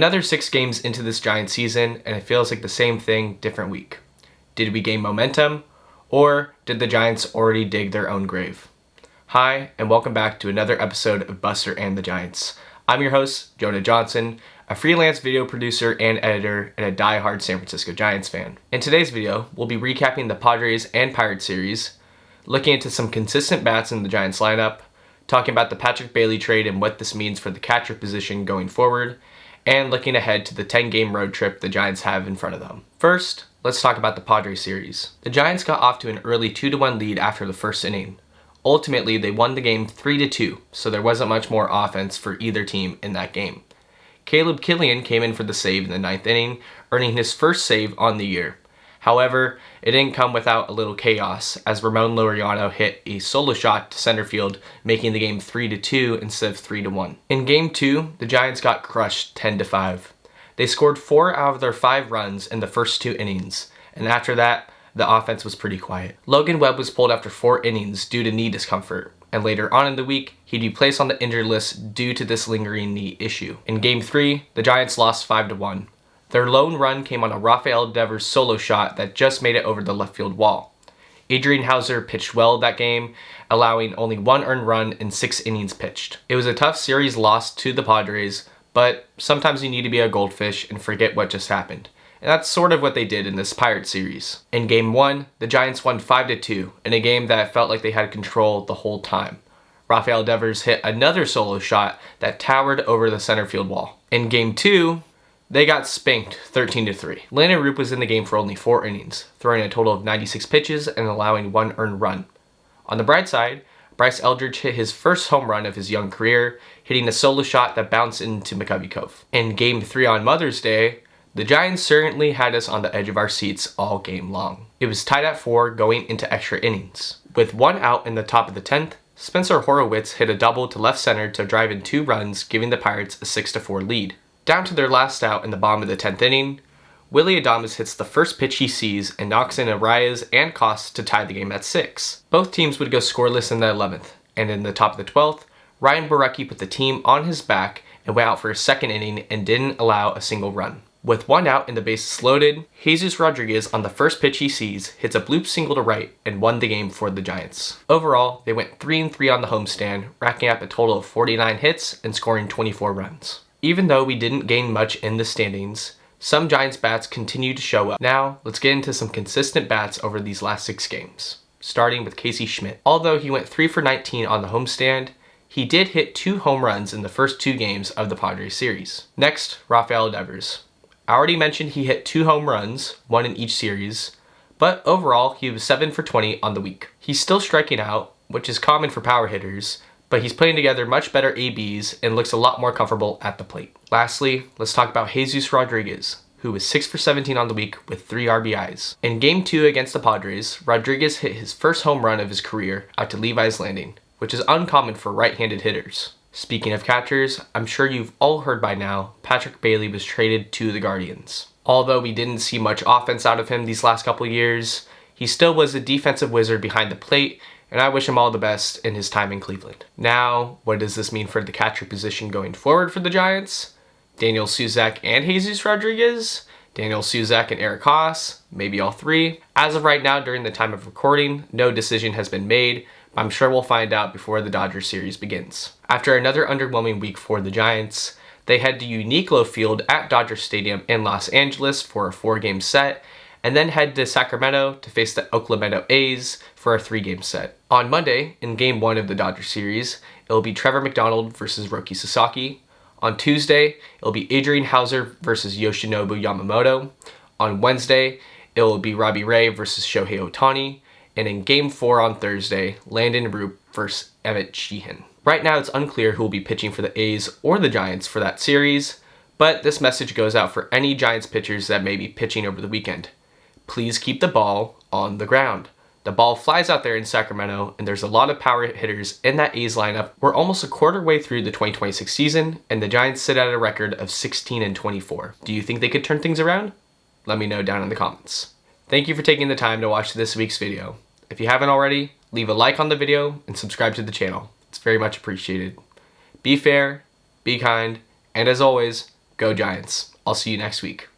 Another 6 games into this Giants season, and it feels like the same thing, different week. Did we gain momentum, or did the Giants already dig their own grave? Hi, and welcome back to another episode of Buster and the Giants. I'm your host, Jonah Johnson, a freelance video producer and editor, and a die-hard San Francisco Giants fan. In today's video, we'll be recapping the Padres and Pirates series, looking into some consistent bats in the Giants lineup, talking about the Patrick Bailey trade and what this means for the catcher position going forward, and looking ahead to the 10-game road trip the Giants have in front of them. First, let's talk about the Padres series. The Giants got off to an early 2-1 lead after the first inning. Ultimately, they won the game 3-2, so there wasn't much more offense for either team in that game. Caleb Killian came in for the save in the 9th inning, earning his first save on the year. However, it didn't come without a little chaos, as Ramon Laureano hit a solo shot to center field, making the game 3-2 instead of 3-1. In Game 2, the Giants got crushed 10-5. They scored 4 out of their 5 runs in the first 2 innings, and after that, the offense was pretty quiet. Logan Webb was pulled after 4 innings due to knee discomfort, and later on in the week, he'd be placed on the injured list due to this lingering knee issue. In Game 3, the Giants lost 5-1. Their lone run came on a Rafael Devers solo shot that just made it over the left field wall. Adrian Houser pitched well that game, allowing only 1 earned run in 6 innings pitched. It was a tough series loss to the Padres, but sometimes you need to be a goldfish and forget what just happened. And that's sort of what they did in this Pirates series. In Game 1, the Giants won 5-2 in a game that felt like they had control the whole time. Rafael Devers hit another solo shot that towered over the center field wall. In Game 2, they got spanked 13-3. Landon Roop was in the game for only 4 innings, throwing a total of 96 pitches and allowing 1 earned run. On the bright side, Bryce Eldridge hit his first home run of his young career, hitting a solo shot that bounced into McCovey Cove. In Game 3 on Mother's Day, the Giants certainly had us on the edge of our seats all game long. It was tied at 4 going into extra innings. With 1 out in the top of the 10th, Spencer Horowitz hit a double to left center to drive in 2 runs, giving the Pirates a 6-4 lead. Down to their last out in the bottom of the 10th inning, Willy Adames hits the first pitch he sees and knocks in Arias and Costs to tie the game at 6. Both teams would go scoreless in the 11th, and in the top of the 12th, Ryan Borucki put the team on his back and went out for a second inning and didn't allow a single run. With 1 out and the bases loaded, Jesus Rodriguez on the first pitch he sees hits a bloop single to right and won the game for the Giants. Overall, they went 3-3 on the homestand, racking up a total of 49 hits and scoring 24 runs. Even though we didn't gain much in the standings, some Giants bats continue to show up. Now, let's get into some consistent bats over these last 6 games, starting with Casey Schmitt. Although he went 3 for 19 on the homestand, he did hit 2 home runs in the first 2 games of the Padres series. Next, Rafael Devers. I already mentioned he hit 2 home runs, 1 in each series, but overall he was 7 for 20 on the week. He's still striking out, which is common for power hitters, but he's putting together much better ABs and looks a lot more comfortable at the plate. Lastly, let's talk about Jesus Rodriguez, who was 6 for 17 on the week with 3 RBIs. In Game 2 against the Padres, Rodriguez hit his first home run of his career out to Levi's Landing, which is uncommon for right-handed hitters. Speaking of catchers, I'm sure you've all heard by now, Patrick Bailey was traded to the Guardians. Although we didn't see much offense out of him these last couple years, he still was a defensive wizard behind the plate, and I wish him all the best in his time in Cleveland. Now, what does this mean for the catcher position going forward for the Giants? Daniel Suzak and Jesus Rodriguez? Daniel Suzak and Eric Haas? Maybe all 3? As of right now, during the time of recording, no decision has been made, but I'm sure we'll find out before the Dodgers series begins. After another underwhelming week for the Giants, they head to Uniqlo Field at Dodger Stadium in Los Angeles for a 4-game set, and then head to Sacramento to face the Oakland A's for a 3-game set. On Monday, in Game 1 of the Dodger series, it will be Trevor McDonald versus Roki Sasaki. On Tuesday, it will be Adrian Houser versus Yoshinobu Yamamoto. On Wednesday, it will be Robbie Ray versus Shohei Ohtani. And in Game 4 on Thursday, Landon Roop versus Emmett Sheehan. Right now, it's unclear who will be pitching for the A's or the Giants for that series, but this message goes out for any Giants pitchers that may be pitching over the weekend. Please keep the ball on the ground. The ball flies out there in Sacramento, and there's a lot of power hitters in that A's lineup. We're almost a quarter way through the 2026 season, and the Giants sit at a record of 16-24. Do you think they could turn things around? Let me know down in the comments. Thank you for taking the time to watch this week's video. If you haven't already, leave a like on the video and subscribe to the channel. It's very much appreciated. Be fair, be kind, and as always, Go Giants. I'll see you next week.